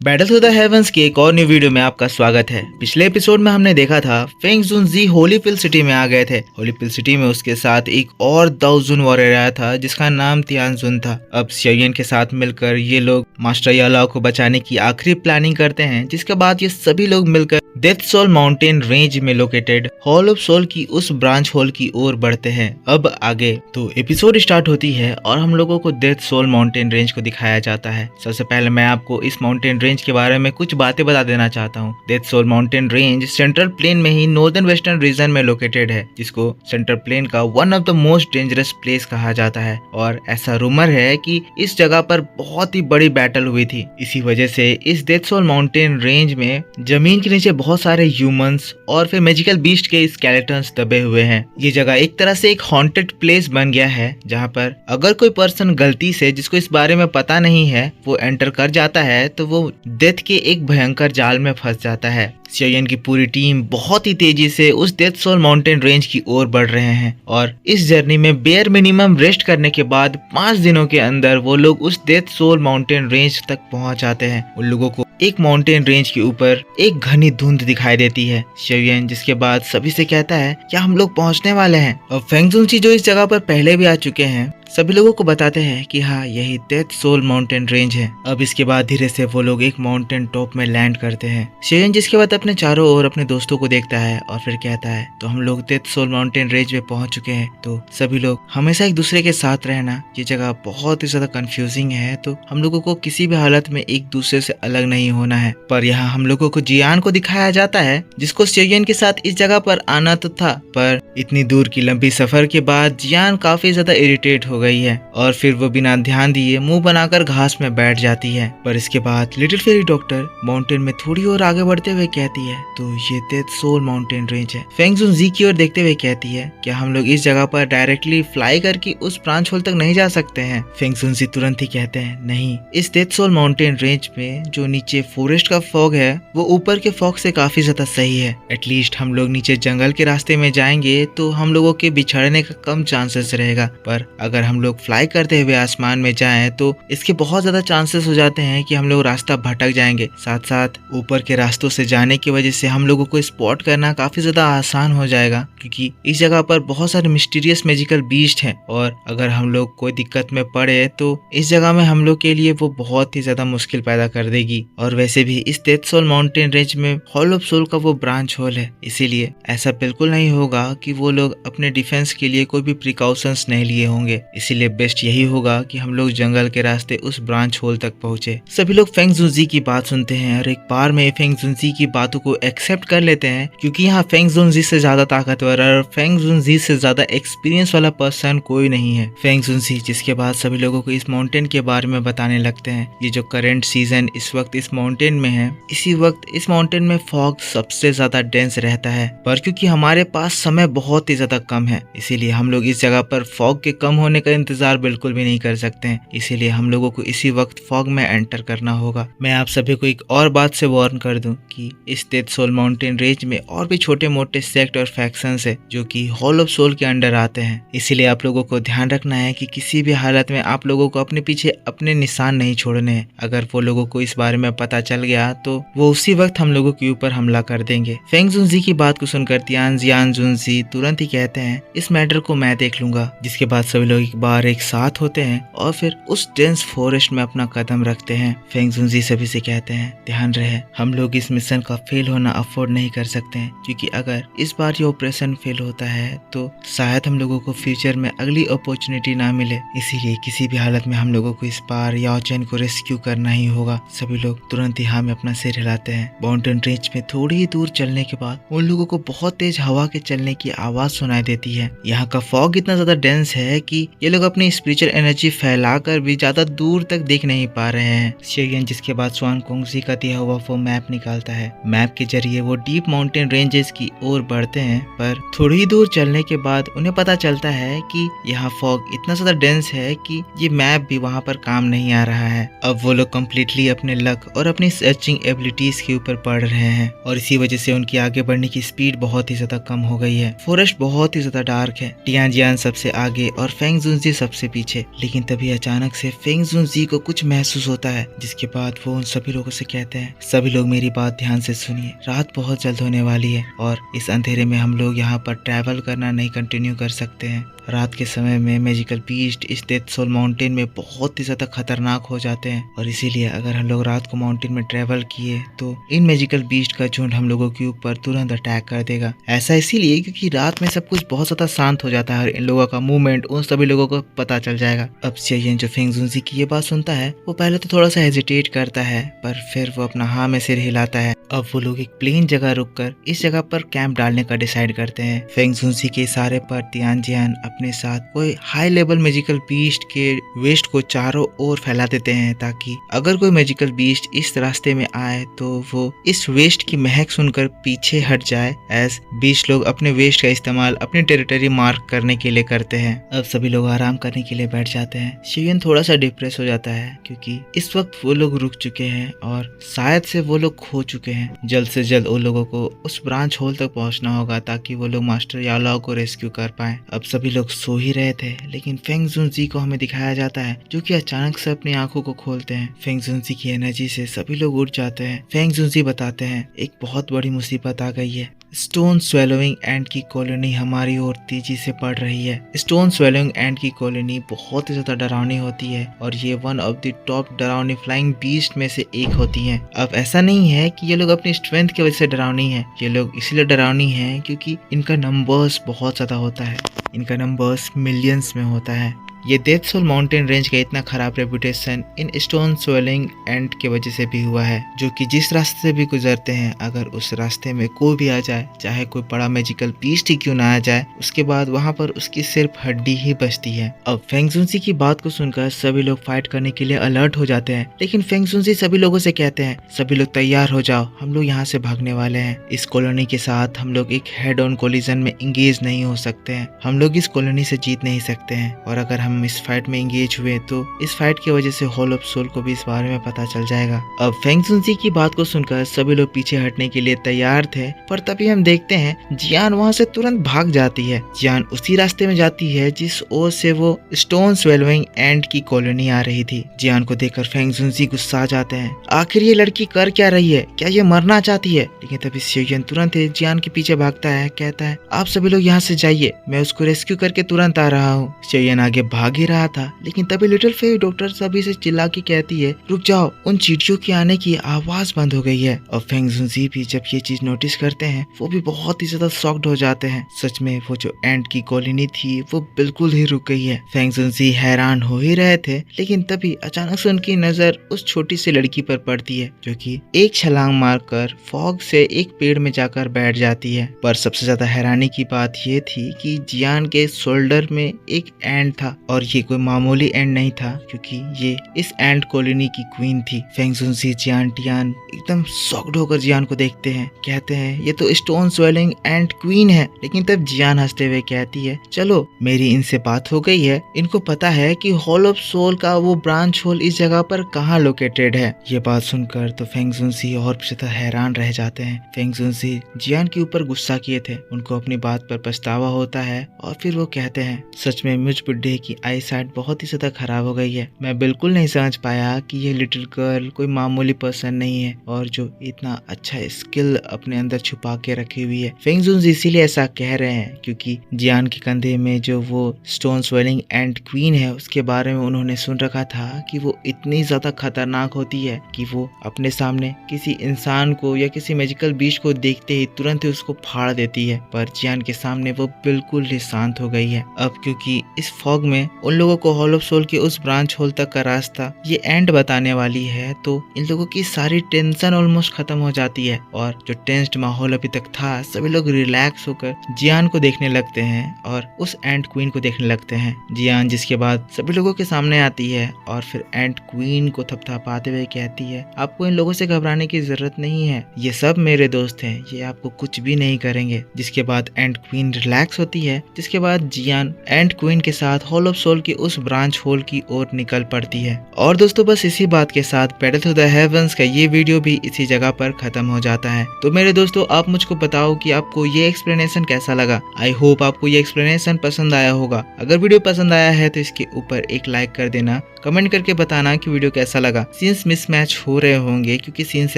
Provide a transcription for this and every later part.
Battle through the heavens के एक और न्यू वीडियो में आपका स्वागत है। पिछले एपिसोड में हमने देखा था फेंग जुनजी होलीफिल सिटी में आ गए थे। होलीफिल सिटी में उसके साथ एक और दाओजुन वॉरियर आया था जिसका नाम तियानजुन था। अब शियोयन के साथ मिलकर ये लोग मास्टर यालाओ को बचाने की आखिरी प्लानिंग करते हैं, जिसके बाद ये सभी लोग मिलकर डेथ सोल माउंटेन रेंज में लोकेटेड हॉल ऑफ सोल की उस ब्रांच होल की ओर बढ़ते हैं। अब आगे तो एपिसोड स्टार्ट होती है और हम लोगों को डेथ सोल माउंटेन रेंज को दिखाया जाता है। सबसे पहले मैं आपको इस माउंटेन रेंज के बारे में कुछ बातें बता देना चाहता हूँ। Death soul mountain range central plain में ही नॉर्दर्न वेस्टर्न रीजन में लोकेटेड है, जिसको सेंट्रल प्लेन का one of the most dangerous place कहा जाता है। और ऐसा रूमर है कि इस जगह पर बहुत ही बड़ी बैटल हुई थी। इसी वजह से इस डेथ सोल माउंटेन रेंज में जमीन के नीचे बहुत सारे ह्यूमंस और फिर मैजिकल बीस्ट के स्केलेटन्स दबे हुए हैं। ये जगह एक तरह से एक हॉन्टेड प्लेस बन गया है, जहाँ पर अगर कोई पर्सन गलती से जिसको इस बारे में पता नहीं है वो एंटर कर जाता है तो वो डेथ के एक भयंकर जाल में फंस जाता है। शियोयन की पूरी टीम बहुत ही तेजी से उस डेथ सोल माउंटेन रेंज की ओर बढ़ रहे हैं और इस जर्नी में बेयर मिनिमम रेस्ट करने के बाद 5 दिनों के अंदर वो लोग उस डेथ सोल माउंटेन रेंज तक पहुंच जाते हैं। उन लोगों को एक माउंटेन रेंज के ऊपर एक घनी धुंध दिखाई देती है। शियोयन जिसके बाद सभी से कहता है क्या हम लोग पहुंचने वाले हैं। और फेंग जुनजी जो इस जगह पर पहले भी आ चुके हैं सभी लोगों को बताते हैं कि हाँ यही डेथ सोल माउंटेन रेंज है। अब इसके बाद धीरे से वो लोग एक माउंटेन टॉप में लैंड करते हैं। शियोयन जिसके बाद अपने चारों ओर अपने दोस्तों को देखता है और फिर कहता है तो हम लोग डेथ सोल माउंटेन रेंज में पहुंच चुके हैं, तो सभी लोग हमेशा एक दूसरे के साथ रहना। ये जगह बहुत ही ज्यादा कंफ्यूजिंग है, तो हम लोगों को किसी भी हालत में एक दूसरे से अलग नहीं होना है। पर यहाँ हम लोगों को जियान को दिखाया जाता है, जिसको शियोयन के साथ इस जगह पर आना तो था, पर इतनी दूर की लंबी सफर के बाद जियान काफी ज्यादा इरिटेट हो गई है और फिर वो बिना ध्यान दिए मुंह बनाकर घास में बैठ जाती है। पर इसके बाद लिटिल फेरी डॉक्टर माउंटेन में थोड़ी और आगे बढ़ते हुए कहती है तो ये डेथ सोल माउंटेन रेंज है। फेंग जुनजी की ओर देखते हुए कहती है क्या हम लोग इस जगह पर डायरेक्टली फ्लाई करके उस ब्रांच होल तक नहीं जा सकते हैं। फेंग जुनजी तुरंत ही कहते हैं नहीं, इस डेथ सोल माउंटेन रेंज में जो नीचे फॉरेस्ट का फॉग है वो ऊपर के फॉग से काफी ज्यादा सही है। एटलीस्ट हम लोग नीचे जंगल के रास्ते में जाएंगे तो हम लोगों के बिछड़ने का कम चांसेस रहेगा, पर अगर हम लोग फ्लाई करते हुए आसमान में जाएं तो इसके बहुत ज्यादा चांसेस हो जाते हैं कि हम लोग रास्ता भटक जाएंगे। साथ साथ ऊपर के रास्तों से जाने की वजह से हम लोगों को स्पॉट करना काफी ज्यादा आसान हो जाएगा, क्योंकि इस जगह पर बहुत सारे मिस्टीरियस मैजिकल बीस्ट हैं और अगर हम लोग कोई दिक्कत में पड़े तो इस जगह में हम लोग के लिए वो बहुत ही ज्यादा मुश्किल पैदा कर देगी। और वैसे भी इस डेथ सोल माउंटेन रेंज में हॉल ऑफ सोल का वो ब्रांच होल है, इसीलिए ऐसा बिल्कुल नहीं होगा कि वो लोग अपने डिफेंस के लिए कोई भी प्रिकॉशंस नहीं लिए होंगे। इसीलिए बेस्ट यही होगा कि हम लोग जंगल के रास्ते उस ब्रांच होल तक पहुंचे। सभी लोग फेंग जुनजी की बात सुनते हैं और एक बार में फेंग जुनजी की बातों को एक्सेप्ट कर लेते हैं, क्योंकि यहाँ फेंग जुनजी से ज्यादा ताकतवर और फेंग जुनजी से ज्यादा एक्सपीरियंस वाला पर्सन कोई नहीं है। फेंग जुनजी जिसके बाद सभी लोगों को इस माउंटेन के बारे में बताने लगते हैं। ये जो करंट सीजन इस वक्त इस माउंटेन में है, इसी वक्त इस माउंटेन में फॉग सबसे ज्यादा डेंस रहता है, पर क्योंकि हमारे पास समय बहुत ही ज्यादा कम है इसीलिए हम लोग इस जगह पर फॉग के कम होने का इंतजार बिल्कुल भी नहीं कर सकते हैं। इसीलिए हम लोगों को इसी वक्त फॉग में एंटर करना होगा। मैं आप सभी को एक और बात से वार्न कर दूं कि इस डेथ सोल माउंटेन रेंज में और भी छोटे मोटे सेक्ट और फैक्शंस है जो कि हॉल ऑफ सोल के अंडर आते हैं। इसीलिए आप लोगों को ध्यान रखना है कि किसी भी हालत में आप लोगों को अपने पीछे अपने निशान नहीं छोड़ने हैं। अगर वो लोगों को इस बारे में पता चल गया तो वो उसी वक्त हम लोगों के ऊपर हमला कर देंगे। फेंग जुनजी की बात को सुनकर जियान जुनजी तुरंत ही कहते हैं इस मैटर को मैं देख लूंगा। जिसके बाद सभी लोग एक बार एक साथ होते हैं और फिर उस डेंस फॉरेस्ट में अपना कदम रखते हैं। फेंग जुनजी सभी से कहते हैं ध्यान रहे हम लोग इस मिशन का फेल होना अफोर्ड नहीं कर सकते हैं, क्योंकि अगर इस बार ये ऑपरेशन फेल होता है तो शायद हम लोगों को फ्यूचर में अगली अपॉर्चुनिटी ना मिले। इसीलिए किसी भी हालत में हम लोगों को इस बार याओ चैन को रेस्क्यू करना ही होगा। सभी लोग तुरंत ही हाँ में अपना सिर हिलाते हैं। माउंटेन रेंज में थोड़ी ही दूर चलने के बाद उन लोगों को बहुत तेज हवा के चलने की आवाज सुनाई देती है। यहाँ का फॉग इतना ज्यादा डेंस है कि ये लोग अपनी स्पिरिचुअल एनर्जी फैलाकर भी ज्यादा दूर तक देख नहीं पा रहे हैं। शियोयन जिसके बाद स्वान कोंगजी का दिया हुआ वो मैप निकालता है। मैप के जरिए वो डीप माउंटेन रेंजेस की ओर बढ़ते हैं, पर थोड़ी ही दूर चलने के बाद उन्हें पता चलता है कि यहाँ फॉग इतना ज्यादा डेंस है कि ये मैप भी वहाँ पर काम नहीं आ रहा है। अब वो लोग कम्प्लीटली अपने लक और अपनी सर्चिंग एबिलिटीज के ऊपर पढ़ रहे हैं और इसी वजह से उनकी आगे बढ़ने की स्पीड बहुत ही ज्यादा कम हो गई है। फॉरेस्ट बहुत ही ज्यादा डार्क है। जियान सबसे आगे और फेंग जुनजी सबसे पीछे। लेकिन तभी अचानक से फेंग जुनजी को कुछ महसूस होता है, जिसके बाद वो उन सभी लोगों से कहते हैं, सभी लोग मेरी बात ध्यान से सुनिए, रात बहुत जल्द होने वाली है और इस अंधेरे में हम लोग यहाँ पर ट्रैवल करना नहीं कंटिन्यू कर सकते हैं। रात के समय में मैजिकल बीस्ट इस डेथ सोल माउंटेन में बहुत ही ज्यादा खतरनाक हो जाते हैं और इसीलिए अगर हम लोग रात को माउंटेन में ट्रैवल किए तो इन मैजिकल बीस्ट का झुंड हम लोगों के ऊपर तुरंत अटैक कर देगा। ऐसा इसीलिए क्योंकि रात में सब कुछ बहुत ज्यादा शांत हो जाता है और इन लोगों का मूवमेंट उन सभी लोगों को पता चल जाएगा। अब शेयन जो फेंग जुनजी की ये बात सुनता है वो पहले तो थोड़ा सा हेजिटेट करता है, पर फिर वो अपना हाँ में सिर हिलाता है। अब वो लोग एक प्लेन जगह रुककर इस जगह पर कैंप डालने का डिसाइड करते हैं। फेंग जुनजी के इशारे पर तियान जियान अपने साथ कोई हाई लेवल मैजिकल बीस्ट के वेस्ट को चारों ओर फैला देते हैं, ताकि अगर कोई मैजिकल बीस्ट इस रास्ते में आए तो वो इस वेस्ट की महक सुनकर पीछे हट जाए। एज बीस्ट लोग अपने वेस्ट का इस्तेमाल अपनी टेरिटरी मार्क करने के लिए करते हैं। अब सभी लोग आराम करने के लिए बैठ जाते हैं। शेयन थोड़ा सा डिप्रेस हो जाता है क्योंकि इस वक्त वो लोग रुक चुके हैं और शायद से वो लोग खो चुके हैं। जल्द से जल्द उन लोगों को उस ब्रांच होल तक पहुंचना होगा ताकि वो लोग मास्टर यालाओ को रेस्क्यू कर पाए। अब सभी लोग सो ही रहे थे, लेकिन फेंग जुनजी को हमें दिखाया जाता है जो कि अचानक से अपनी आंखों को खोलते हैं। फेंग जुनजी की एनर्जी से सभी लोग उठ जाते हैं। फेंग जुनजी बताते हैं एक बहुत बड़ी मुसीबत आ गई है। स्टोन स्वेलोइंग एंट की कॉलोनी हमारी ओर तेजी से बढ़ रही है। स्टोन स्वेलोइंग एंट की कॉलोनी बहुत ही ज्यादा डरावनी होती है और ये वन ऑफ द टॉप डरावनी फ्लाइंग बीस्ट में से एक होती है। अब ऐसा नहीं है कि ये लोग अपनी स्ट्रेंथ की वजह से डरावनी है, ये लोग इसलिए डरावनी है क्योंकि इनका नंबर्स बहुत ज्यादा होता है। इनका नंबर्स मिलियंस में होता है। ये डेथ सोल माउंटेन रेंज का इतना खराब रेपुटेशन इन स्टोन स्वेलिंग एंट की वजह से भी हुआ है, जो कि जिस रास्ते से भी गुजरते हैं अगर उस रास्ते में कोई भी आ जाए, चाहे कोई बड़ा मैजिकल बीस्ट ही क्यों ना आ जाए, उसके बाद वहां पर उसकी सिर्फ हड्डी ही बचती है। अब फेंग जुनजी की बात को सुनकर सभी लोग फाइट करने के लिए अलर्ट हो जाते हैं, लेकिन फेंग जुनजी सभी लोगों से कहते हैं सभी लोग तैयार हो जाओ, हम लोग यहाँ से भागने वाले हैं। इस कॉलोनी के साथ हम लोग एक हेड ऑन कोलिजन में इंगेज नहीं हो सकते हैं, हम लोग इस कॉलोनी से जीत नहीं सकते हैं और अगर हम इस फाइट में इंगेज हुए तो इस फाइट की वजह से हॉल ऑफ सोल को भी इस बारे में पता चल जाएगा। अब फेंग जुनजी की बात को सुनकर सभी लोग पीछे हटने के लिए तैयार थे, पर तभी हम देखते हैं जियान वहां से तुरंत भाग जाती है। जियान उसी रास्ते में जाती है जिस ओर से वो स्टोन स्वेलोइंग एंट की कॉलोनी आ रही थी। जियान को देखकर फेंग जुनजी गुस्सा जाते हैं, आखिर ये लड़की कर क्या रही है, क्या ये मरना चाहती है? लेकिन तभी शेयन तुरंत जियान के पीछे भागता है, कहता है आप सभी लोग यहाँ से जाइए, मैं उसको रेस्क्यू करके तुरंत आ रहा हूँ। शेयन आगे भाग ही रहा था, लेकिन तभी लिटिल फेरी डॉक्टर सभी से चिल्ला के कहती है रुक जाओ, उन चींटियों के आने की आवाज बंद हो गई है। और फेंग जुनजी भी जब ये चीज नोटिस करते हैं वो भी बहुत ही ज्यादा शॉक्ड हो जाते हैं। सच में वो जो एंट की कॉलोनी थी वो बिल्कुल ही रुक गई है। फेंग जुनजी हैरान हो ही रहे थे, लेकिन तभी अचानक से उनकी नजर उस छोटी सी लड़की पर पड़ती है जो कि एक छलांग मारकर फॉग से एक पेड़ में जाकर बैठ जाती है। पर सबसे ज्यादा हैरानी की बात ये थी कि जियान के शोल्डर में एक एंट था और ये कोई मामूली एंट नहीं था, क्योंकि ये इस एंट कॉलोनी की क्वीन थी। फेंग जुनजी जियान टियान एकदम शॉक्ड होकर जियान को देखते हैं, कहते हैं ये तो स्टोन स्वेलिंग एंट क्वीन है। लेकिन तब जियान हंसते हुए कहती है चलो मेरी इनसे बात हो गई है, इनको पता है कि हॉल ऑफ सोल का वो ब्रांच होल इस जगह पर कहाँ लोकेटेड है। ये बात सुनकर तो फेंग जुनजी और भी ज्यादा हैरान रह जाते हैं। फेंग जुनजी जियान के ऊपर गुस्सा किए थे, उनको अपनी बात पर पछतावा होता है और फिर वो कहते हैं सच में मुझ बुड्ढे की आई साइट बहुत ही ज्यादा खराब हो गई है, मैं बिल्कुल नहीं समझ पाया कि ये लिटिल गर्ल कोई मामूली पर्सन नहीं है और जो इतना अच्छा स्किल अपने अंदर छुपा के रखी हुई है। फेंग जुनजी इसीलिए ऐसा कह रहे हैं क्योंकि जियान के कंधे में जो वो स्टोन स्वेलिंग एंट क्वीन है उसके बारे में उन्होंने सुन रखा था कि वो इतनी ज्यादा खतरनाक होती है कि वो अपने सामने किसी इंसान को या किसी मैजिकल बीस्ट को देखते ही तुरंत ही उसको फाड़ देती है। पर जियान के सामने वो बिल्कुल ही शांत हो गई है। अब क्योंकि इस फॉग में उन लोगों को हॉल ऑफ सोल के उस ब्रांच होल तक का रास्ता ये एंड बताने वाली है, तो इन लोगों की सारी टेंशन ऑलमोस्ट खत्म हो जाती है और जो टेंस्ड माहौल अभी तक था सभी लोग रिलैक्स होकर जियान को देखने लगते हैं और उस एंट क्वीन को देखने लगते हैं। जियान जिसके बाद सभी लोगों के सामने आती है और फिर एंट क्वीन को थपथपाते हुए कहती है आपको इन लोगों से घबराने की जरूरत नहीं है, ये सब मेरे दोस्त हैं, ये आपको कुछ भी नहीं करेंगे। जिसके बाद एंट क्वीन रिलैक्स होती है। जिसके बाद जियान एंट क्वीन के साथ हॉल ऑफ सोल की उस ब्रांच होल की ओर निकल पड़ती है। और दोस्तों बस इसी बात के साथ पेडल टू द हेवंस का ये वीडियो भी इसी जगह पर खत्म हो जाता है। तो मेरे दोस्तों आप मुझको बताओ कि आपको ये एक्सप्लेनेशन कैसा लगा। आई होप आपको ये एक्सप्लेनेशन पसंद आया होगा। अगर वीडियो पसंद आया है तो इसके ऊपर एक लाइक कर देना, कमेंट करके बताना कि वीडियो कैसा लगा। सीन्स मिसमैच हो रहे होंगे क्योंकि सीन्स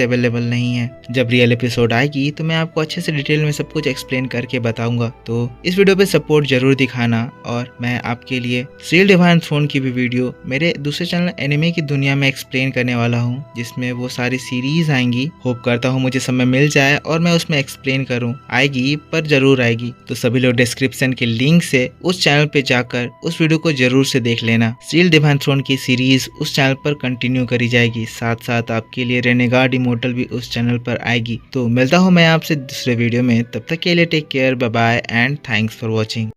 अवेलेबल नहीं है। जब रियल एपिसोड आएगी तो मैं आपको अच्छे से डिटेल में सब कुछ एक्सप्लेन करके बताऊंगा। तो इस वीडियो पे सपोर्ट जरूर दिखाना। और मैं आपके लिए सील डिवाइन थ्रोन की भी वीडियो मेरे दूसरे चैनल एनिमे की दुनिया में एक्सप्लेन करने वाला हूँ, जिसमें वो सारी सीरीज आएंगी। होप करता हूँ मुझे समय मिल जाए और मैं उसमें एक्सप्लेन करूँ। आएगी पर जरूर आएगी। तो सभी लोग डिस्क्रिप्शन के लिंक से उस चैनल पे जाकर उस वीडियो को जरूर से देख लेना। सील डिवाइन थ्रोन की सीरीज उस चैनल पर कंटिन्यू करी जाएगी। साथ साथ आपके लिए रेनेगार्ड इमोर्टल भी उस चैनल पर आएगी। तो मिलता हूँ मैं आपसे दूसरे वीडियो में। तब तक के लिए take care, bye bye and thanks for watching.